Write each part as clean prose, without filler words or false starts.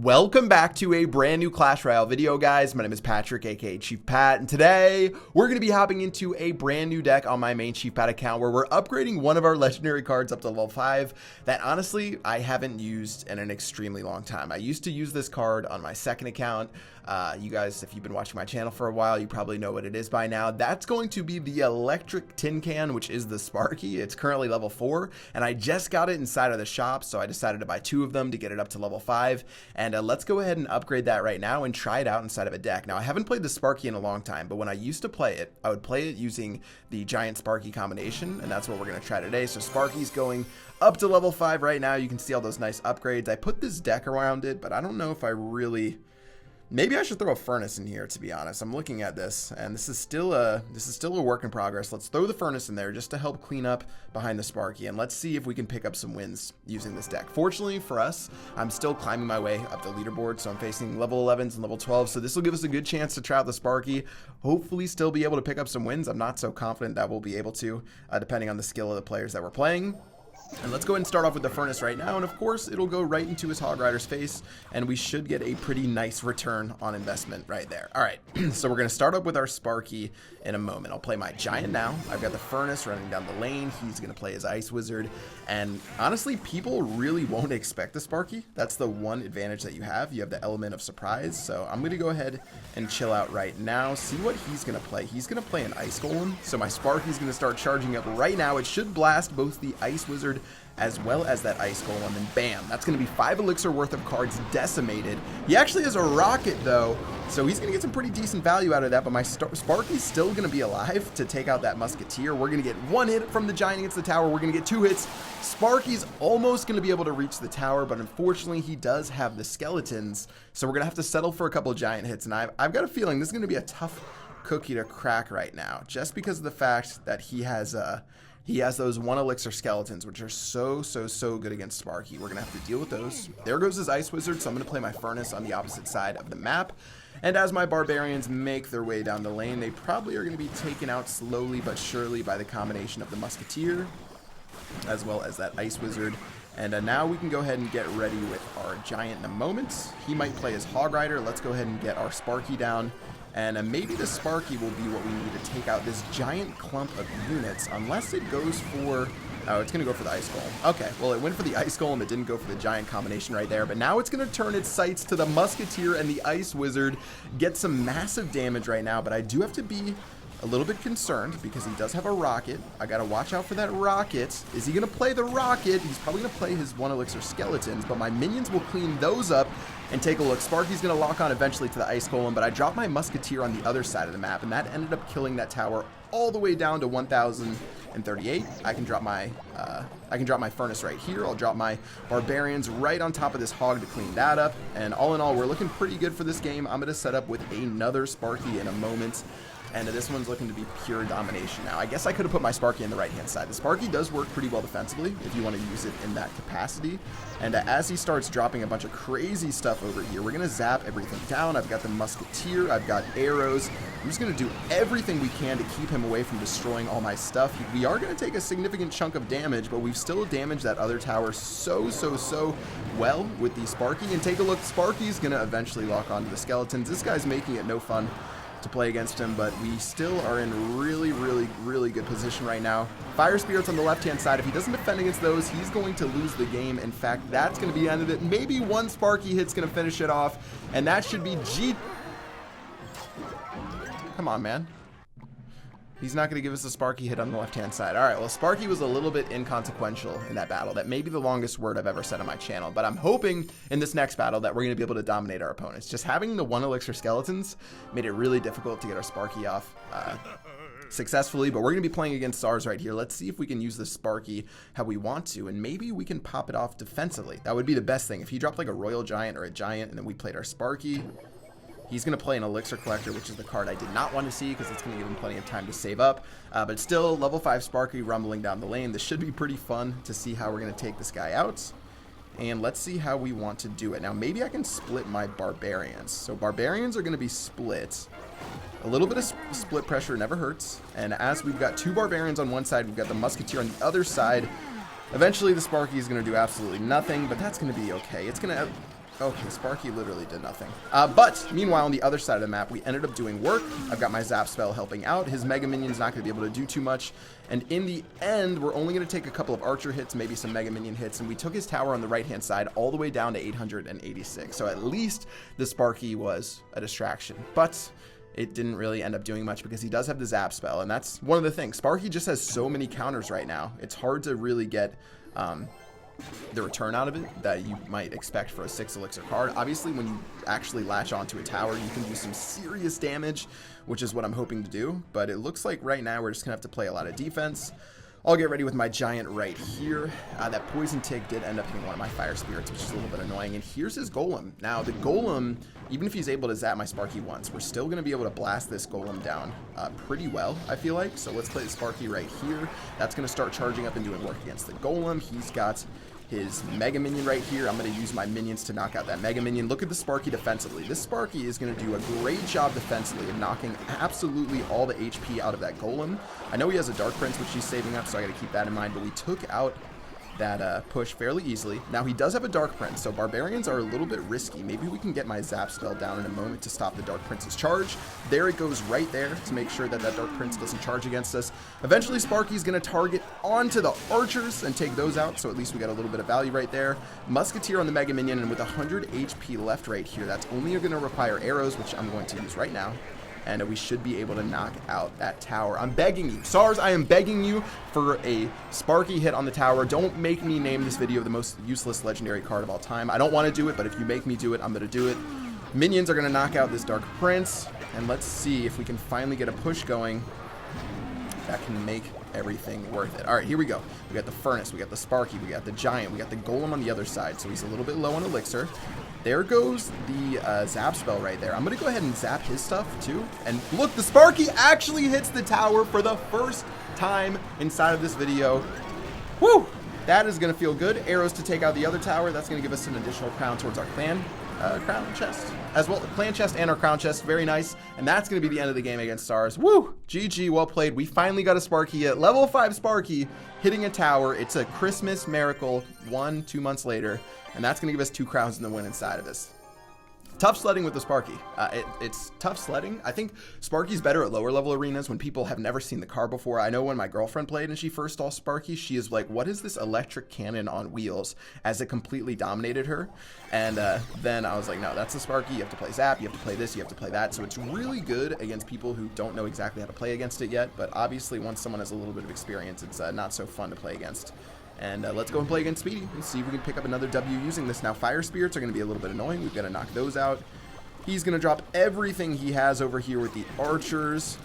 Welcome back to a brand new Clash Royale video, guys. My name is Patrick, aka Chief Pat, and today we're going to be hopping into a brand new deck on my main Chief Pat account where we're upgrading one of our legendary cards up to level 5 that honestly I haven't used in an extremely long time. I used to use this card on my second account. You guys, if you've been watching my channel for a while, you probably know what it is by now. That's going to be the electric tin can, which is the Sparky. It's currently level 4, and I just got it inside of the shop, so I decided to buy 2 of them to get it up to level 5. And let's go ahead and upgrade that right now and try it out inside of a deck. Now, I haven't played the Sparky in a long time, but when I used to play it, I would play it using the giant Sparky combination, and that's what we're going to try today. So Sparky's going up to level 5 right now. You can see all those nice upgrades. I put this deck around it, but I don't know if I really... Maybe I should throw a furnace in here, to be honest. I'm looking at this, and this is still a work in progress. Let's throw the furnace in there just to help clean up behind the Sparky, and let's see if we can pick up some wins using this deck. Fortunately for us, I'm still climbing my way up the leaderboard, so I'm facing level 11s and level 12s, so this will give us a good chance to try out the Sparky. Hopefully still be able to pick up some wins. I'm not so confident that we'll be able to, depending on the skill of the players that we're playing. And let's go ahead and start off with the furnace right now, and of course it'll go right into his Hog Rider's face, and we should get a pretty nice return on investment right there. Alright, so we're going to start up with our Sparky in a moment. I'll play my Giant now. I've got the furnace running down the lane. He's going to play his Ice Wizard, and honestly, people really won't expect the Sparky. That's the one advantage that you have. You have the element of surprise, so I'm going to go ahead and chill out right now, see what he's going to play. He's going to play an Ice Golem, so my Sparky's going to start charging up right now. It should blast both the Ice Wizard as well as that Ice Golem, and bam, that's going to be 5 elixir worth of cards decimated. He actually has a rocket though, so he's going to get some pretty decent value out of that, but my Sparky's still going to be alive to take out that Musketeer. We're going to get 1 hit from the Giant against the tower. We're going to get 2 hits. Sparky's almost going to be able to reach the tower, but unfortunately he does have the skeletons, so we're going to have to settle for a couple Giant hits, and I've got a feeling this is going to be a tough cookie to crack right now, just because of the fact that he has those 1 elixir skeletons, which are so good against Sparky. We're going to have to deal with those. There goes his Ice Wizard, so I'm going to play my Furnace on the opposite side of the map. And as my Barbarians make their way down the lane, they probably are going to be taken out slowly but surely by the combination of the Musketeer, as well as that Ice Wizard. And now we can go ahead and get ready with our Giant in a moment. He might play his Hog Rider. Let's go ahead and get our Sparky down. And maybe the Sparky will be what we need to take out this giant clump of units, unless it goes for... Oh, it's going to go for the Ice Golem. Okay, well, it went for the Ice Golem. It didn't go for the Giant combination right there. But now it's going to turn its sights to the Musketeer and the Ice Wizard. Get some massive damage right now, but I do have to be a little bit concerned because he does have a rocket. I got to watch out for that rocket. Is he going to play the rocket? He's probably going to play his 1 elixir skeletons, but my minions will clean those up. And take a look. Sparky's going to lock on eventually to the Ice Golem, but I dropped my Musketeer on the other side of the map, and that ended up killing that tower all the way down to 1,038. I can drop my Furnace right here. I'll drop my Barbarians right on top of this Hog to clean that up. And all in all, we're looking pretty good for this game. I'm going to set up with another Sparky in a moment. And this one's looking to be pure domination now. I guess I could have put my Sparky on the right-hand side. The Sparky does work pretty well defensively if you want to use it in that capacity. And as he starts dropping a bunch of crazy stuff over here, we're going to zap everything down. I've got the Musketeer. I've got arrows. I'm just going to do everything we can to keep him away from destroying all my stuff. We are going to take a significant chunk of damage, but we've still damaged that other tower so well with the Sparky. And take a look. Sparky's going to eventually lock onto the skeletons. This guy's making it no fun to play against him, but we still are in really good position right now. Fire Spirits on the left-hand side. If he doesn't defend against those, he's going to lose the game. In fact, that's going to be the end of it. Maybe 1 Sparky hit's going to finish it off, and that should be G... Come on, man. He's not going to give us a Sparky hit on the left-hand side. All right, well, Sparky was a little bit inconsequential in that battle. That may be the longest word I've ever said on my channel, but I'm hoping in this next battle that we're going to be able to dominate our opponents. Just having the 1 elixir skeletons made it really difficult to get our Sparky off successfully, but we're going to be playing against SARS right here. Let's see if we can use the Sparky how we want to, and maybe we can pop it off defensively. That would be the best thing. If he dropped like a Royal Giant or a Giant, and then we played our Sparky... He's going to play an Elixir Collector, which is the card I did not want to see because it's going to give him plenty of time to save up. But still, level 5 Sparky rumbling down the lane. This should be pretty fun to see how we're going to take this guy out. And let's see how we want to do it. Now, maybe I can split my Barbarians. So Barbarians are going to be split. A little bit of split pressure never hurts. And as we've got 2 Barbarians on one side, we've got the Musketeer on the other side. Eventually, the Sparky is going to do absolutely nothing, but that's going to be okay. It's going to Okay, Sparky literally did nothing. But meanwhile, on the other side of the map, we ended up doing work. I've got my Zap spell helping out. His Mega Minion's not going to be able to do too much. And in the end, we're only going to take a couple of Archer hits, maybe some Mega Minion hits. And we took his tower on the right-hand side all the way down to 886. So at least the Sparky was a distraction. But it didn't really end up doing much because he does have the Zap spell. And that's one of the things. Sparky just has so many counters right now. It's hard to really get the return out of it that you might expect for a 6 elixir card. Obviously, when you actually latch onto a tower, you can do some serious damage, which is what I'm hoping to do. But it looks like right now we're just gonna have to play a lot of defense. I'll get ready with my giant right here. That poison tick did end up hitting one of my fire spirits, which is a little bit annoying. And here's his golem. Now the golem, even if he's able to zap my Sparky once, we're still going to be able to blast this golem down pretty well, I feel like. So let's play the Sparky right here. That's going to start charging up and doing work against the golem. He's got his Mega Minion right here. I'm going to use my minions to knock out that Mega Minion. Look at the Sparky defensively. This Sparky is going to do a great job defensively of knocking absolutely all the HP out of that Golem. I know he has a Dark Prince, which he's saving up, so I got to keep that in mind, but we took out that push fairly easily. Now he does have a Dark Prince, so Barbarians are a little bit risky. Maybe we can get my Zap spell down in a moment to stop the Dark Prince's charge. There it goes right there to make sure that that Dark Prince doesn't charge against us. Eventually Sparky's going to target onto the archers and take those out, so at least we got a little bit of value right there. Musketeer on the Mega Minion, and with 100 HP left right here, that's only going to require arrows, which I'm going to use right now. And we should be able to knock out that tower. I'm begging you, SARS, I am begging you for a Sparky hit on the tower. Don't make me name this video the most useless legendary card of all time. I don't want to do it, but if you make me do it, I'm going to do it. Minions are going to knock out this Dark Prince. And let's see if we can finally get a push going that can make everything worth it. All right, here we go. We got the Furnace, we got the Sparky, we got the Giant, we got the Golem on the other side. So he's a little bit low on Elixir. There goes the Zap spell right there. I'm going to go ahead and zap his stuff too. And look, the Sparky actually hits the tower for the first time inside of this video. Woo! That is going to feel good. Arrows to take out the other tower. That's going to give us an additional crown towards our clan crown chest. As well, clan chest and our crown chest. Very nice. And that's going to be the end of the game against SARS. Woo! GG, well played. We finally got a Sparky at level 5 Sparky hitting a tower. It's a Christmas miracle 2 months later. And that's going to give us 2 crowns in the win inside of this. Tough sledding with the Sparky. It's tough sledding. I think Sparky's better at lower level arenas when people have never seen the car before. I know when my girlfriend played and she first saw Sparky, she is like, what is this electric cannon on wheels? As it completely dominated her. And then I was like, no, that's the Sparky. You have to play Zap. You have to play this. You have to play that. So it's really good against people who don't know exactly how to play against it yet. But obviously once someone has a little bit of experience, it's not so fun to play against. And let's go and play against Speedy and see if we can pick up another W using this. Now, Fire Spirits are going to be a little bit annoying. We've got to knock those out. He's going to drop everything he has over here with the Archers.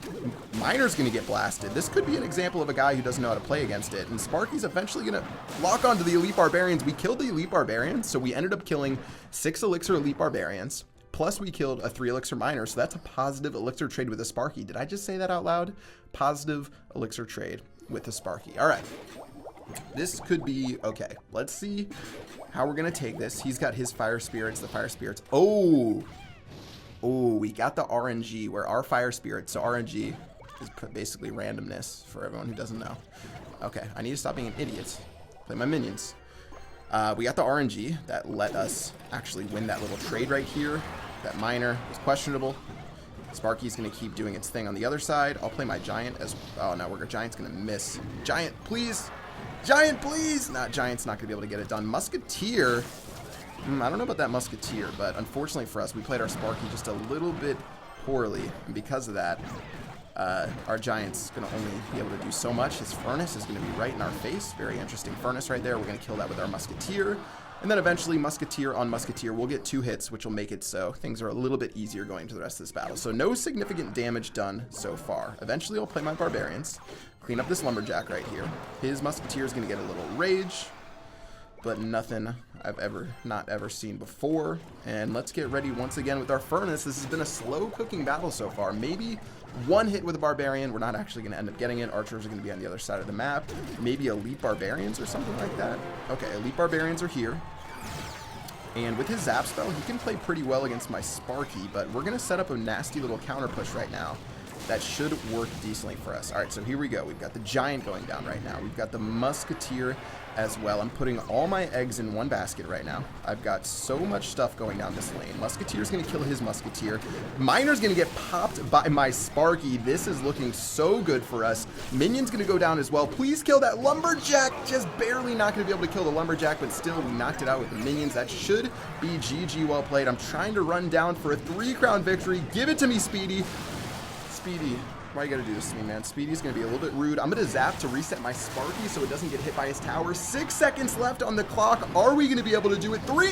Miner's going to get blasted. This could be an example of a guy who doesn't know how to play against it. And Sparky's eventually going to lock onto the Elite Barbarians. We killed the Elite Barbarians, so we ended up killing 6 Elixir Elite Barbarians. Plus, we killed a 3 Elixir Miner, so that's a positive Elixir trade with a Sparky. Did I just say that out loud? Positive Elixir trade with a Sparky. All right. This could be okay. Let's see how we're gonna take this. He's got his Fire Spirits, the Fire Spirits. Oh, we got the RNG where our Fire Spirits, so RNG is basically randomness for everyone who doesn't know. Okay, I need to stop being an idiot. Play my minions. We got the RNG that let us actually win that little trade right here. That miner was questionable. Sparky's going to keep doing its thing on the other side. I'll play my Giant as... Oh, no, Giant's going to miss. Giant, please. Giant, please. Nah, Giant's not going to be able to get it done. Musketeer. I don't know about that Musketeer, but unfortunately for us, we played our Sparky just a little bit poorly. And because of that, our Giant's going to only be able to do so much. His Furnace is going to be right in our face. Very interesting Furnace right there. We're going to kill that with our Musketeer. And then eventually Musketeer on Musketeer will get 2 hits, which will make it so things are a little bit easier going into the rest of this battle. So no significant damage done so far. Eventually I'll play my Barbarians, clean up this Lumberjack right here. His Musketeer is going to get a little rage, but nothing I've not ever seen before. And let's get ready once again with our Furnace. This has been a slow cooking battle so far. Maybe 1 hit with a Barbarian. We're not actually going to end up getting it. Archers are going to be on the other side of the map. Maybe Elite Barbarians or something like that. Okay, Elite Barbarians are here. And with his Zap spell, he can play pretty well against my Sparky, but we're going to set up a nasty little counter push right now. that should work decently for us. All right, so here we go. We've got the Giant going down right now. We've got the Musketeer as well. I'm putting all my eggs in one basket right now. I've got so much stuff going down this lane. Musketeer's going to kill his Musketeer. Miner's going to get popped by my Sparky. This is looking so good for us. Minion's going to go down as well. Please kill that Lumberjack. Just barely not going to be able to kill the Lumberjack, but still we knocked it out with the Minions. That should be GG, well played. I'm trying to run down for a 3-crown victory. Give it to me, Speedy. Speedy. Why you gotta do this to me, man? Speedy's gonna be a little bit rude. I'm gonna zap to reset my Sparky so it doesn't get hit by his tower. 6 seconds left on the clock. Are we gonna be able to do it? 3.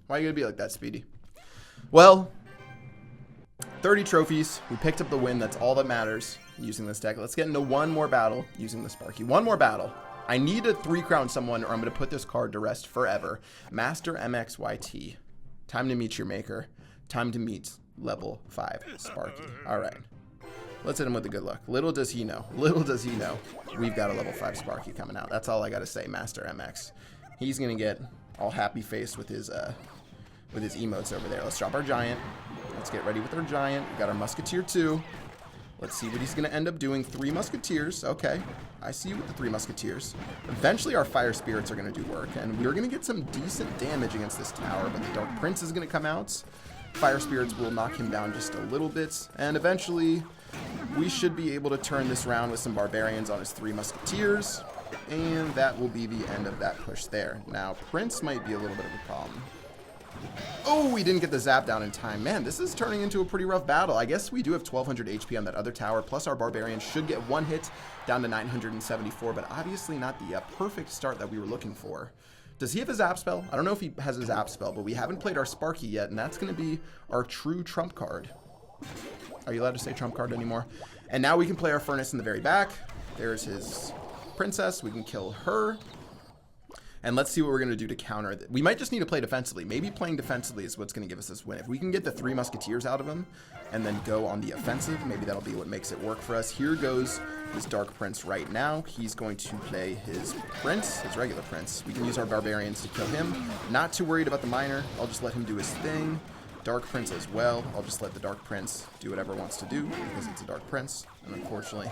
Why are you gonna be like that, Speedy? Well, 30 trophies. We picked up the win. That's all that matters using this deck. Let's get into one more battle using the Sparky. One more battle. I need to 3-crown someone or I'm gonna put this card to rest forever. Master MXYT. Time to meet your maker. Time to meet level 5 Sparky. All right. Let's hit him with the good luck. Little does he know. Little does he know. We've got a level 5 Sparky coming out. That's all I got to say, Master MX. He's going to get all happy-faced with his emotes over there. Let's drop our Giant. Let's get ready with our Giant. We got our Musketeer too. Let's see what he's going to end up doing. 3 Musketeers. Okay. I see you with the 3 Musketeers. Eventually, our Fire Spirits are going to do work, and we're going to get some decent damage against this tower, but the Dark Prince is going to come out. Fire Spirits will knock him down just a little bit, and eventually, we should be able to turn this round with some Barbarians on his 3 Musketeers, and that will be the end of that push there. Now, Prince might be a little bit of a problem. Oh, we didn't get the zap down in time. Man, this is turning into a pretty rough battle. I guess we do have 1200 HP on that other tower, plus our Barbarian should get 1 hit down to 974, but obviously not the perfect start that we were looking for. Does he have a zap spell? I don't know if he has a zap spell, but we haven't played our Sparky yet, and that's going to be our true trump card. Are you allowed to say trump card anymore? And now we can play our Furnace in the very back. There's his Princess. We can kill her. And let's see what we're going to do to counter that. We might just need to play defensively. Maybe playing defensively is what's going to give us this win. If we can get the 3 Musketeers out of him and then go on the offensive, maybe that'll be what makes it work for us. Here goes this Dark Prince right now. He's going to play his Prince, his regular Prince. We can use our Barbarians to kill him. Not too worried about the Miner. I'll just let him do his thing. Dark Prince as well. I'll just let the Dark Prince do whatever it wants to do because it's a Dark Prince. And unfortunately,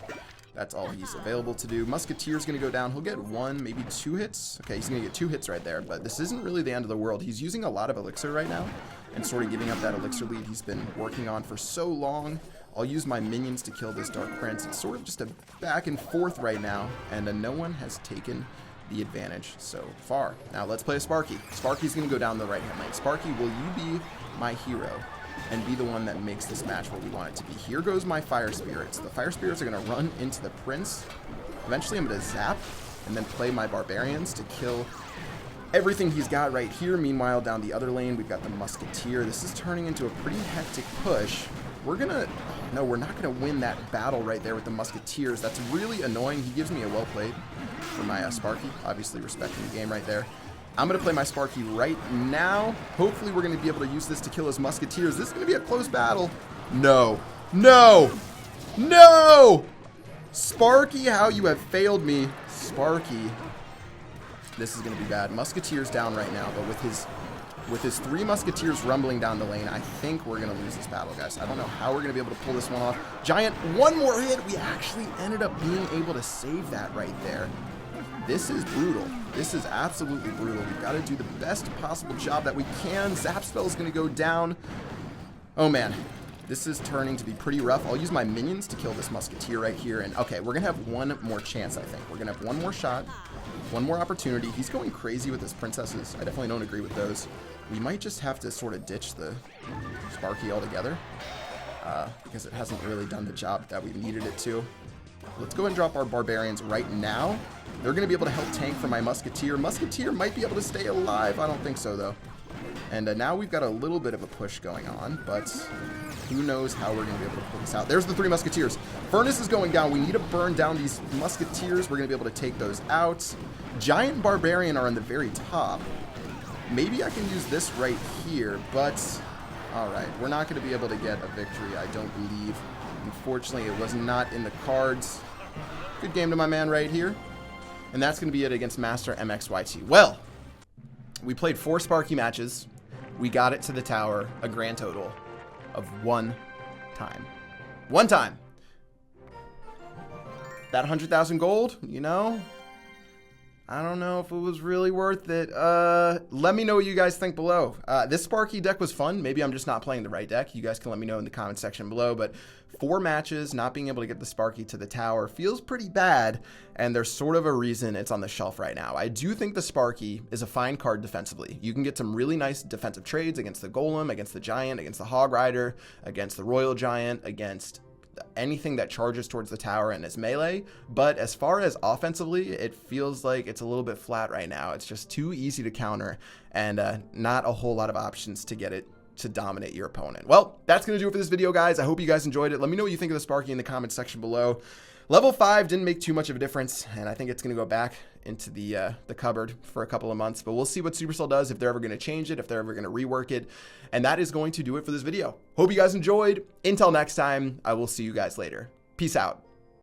that's all he's available to do. Musketeer's going to go down. He'll get 1, maybe 2 hits. Okay, he's going to get 2 hits right there, but this isn't really the end of the world. He's using a lot of Elixir right now and sort of giving up that Elixir lead he's been working on for so long. I'll use my Minions to kill this Dark Prince. It's sort of just a back and forth right now, and no one has taken the advantage so far. Now let's play a Sparky. Sparky's going to go down the right-hand lane. Sparky, will you be my hero and be the one that makes this match what we want it to be? Here goes my Fire Spirits. The Fire Spirits are going to run into the Prince. Eventually I'm going to zap and then play my Barbarians to kill everything he's got right here. Meanwhile, down the other lane, we've got the Musketeer. This is turning into a pretty hectic push. We're going to... No, we're not going to win that battle right there with the Musketeers. That's really annoying. He gives me a well played for my Sparky. Obviously respecting the game right there. I'm going to play my Sparky right now. Hopefully we're going to be able to use this to kill his Musketeers. This is going to be a close battle. No. No. No! Sparky, how you have failed me. Sparky. This is going to be bad. Musketeer's down right now, but with his 3 Musketeers rumbling down the lane, I think we're going to lose this battle, guys. I don't know how we're going to be able to pull this one off. Giant, 1 more hit. We actually ended up being able to save that right there. This is brutal. This is absolutely brutal. We've got to do the best possible job that we can. Zap spell is going to go down. Oh, man. This is turning to be pretty rough. I'll use my Minions to kill this Musketeer right here. And, okay, we're going to have 1 more chance, I think. We're going to have 1 more shot, 1 more opportunity. He's going crazy with his Princesses. I definitely don't agree with those. We might just have to sort of ditch the Sparky altogether because it hasn't really done the job that we needed it to. Let's go and drop our Barbarians right now. They're going to be able to help tank for my Musketeer. Musketeer might be able to stay alive. I don't think so, though. And now we've got a little bit of a push going on, but who knows how we're going to be able to pull this out. There's the 3 Musketeers. Furnace is going down. We need to burn down these Musketeers. We're going to be able to take those out. Giant and Barbarian are on the very top. Maybe I can use this right here, but all right. We're not going to be able to get a victory, I don't believe. Unfortunately, it was not in the cards. Good game to my man right here. And that's going to be it against Master MXYT. Well, we played 4 Sparky matches. we got it to the tower a grand total of 1 time. 1 time. That 100,000 gold, you know, I don't know if it was really worth it. Let me know what you guys think below. This Sparky deck was fun. Maybe I'm just not playing the right deck. You guys can let me know in the comment section below. But 4 matches, not being able to get the Sparky to the tower feels pretty bad. And there's sort of a reason it's on the shelf right now. I do think the Sparky is a fine card defensively. You can get some really nice defensive trades against the Golem, against the Giant, against the Hog Rider, against the Royal Giant, against anything that charges towards the tower and is melee. But as far as offensively, it feels like it's a little bit flat right now. It's just too easy to counter and not a whole lot of options to get it to dominate your opponent. Well, that's gonna do it for this video, guys. I hope you guys enjoyed it. Let me know what you think of the Sparky in the comments section below. Level 5 didn't make too much of a difference, and I think it's going to go back into the cupboard for a couple of months. But we'll see what Supercell does, if they're ever going to change it, if they're ever going to rework it. And that is going to do it for this video. Hope you guys enjoyed. Until next time, I will see you guys later. Peace out.